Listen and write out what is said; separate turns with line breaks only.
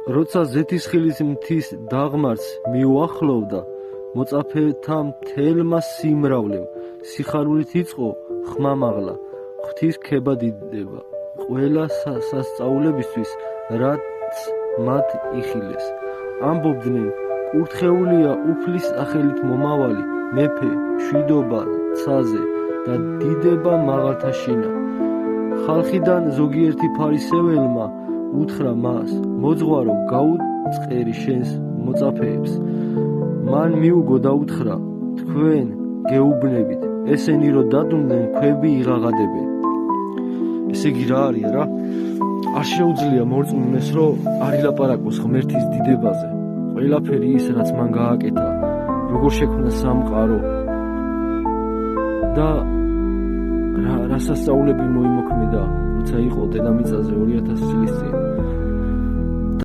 როცა ზეთისხილის მთის დაღმართს მიუახლოვდა, მოწაფეთა მთელმა სიმრავლემ სიხარულით იწყო ხმამაღლა, ღვთის ქება დიდება, ყველა სასწაულებისთვის, რაც მათ იხილეს. ამბობდნენ, კურთხეულია უფლის სახელით მომავალი, მეფე, მშვიდობა ცაზე და დიდება მაღალთა შინა. ხალხიდან ზოგიერთი ფარისეველმა უთხრა მას, მოძღვარო, გაუწყერი შენს მოწაფეებს. მან მიუგო და უთხრა, თქვენ გეუბნებით, ესენი რო დადუნდნენ, ქვები იღაღადებენ. ესე იგი რა არის რა? არ შეუძლია მორწმუნეს, რომ არ ილაპარაკოს ღმერთის დიდებაზე. ყველაფერი ის, რაც მან გააკეთა, როგორ შექმნა სამყარო და რა სასწაულები მოიმოქმედა, როცა იყო დედამიწაზე 2000 წლის წინ.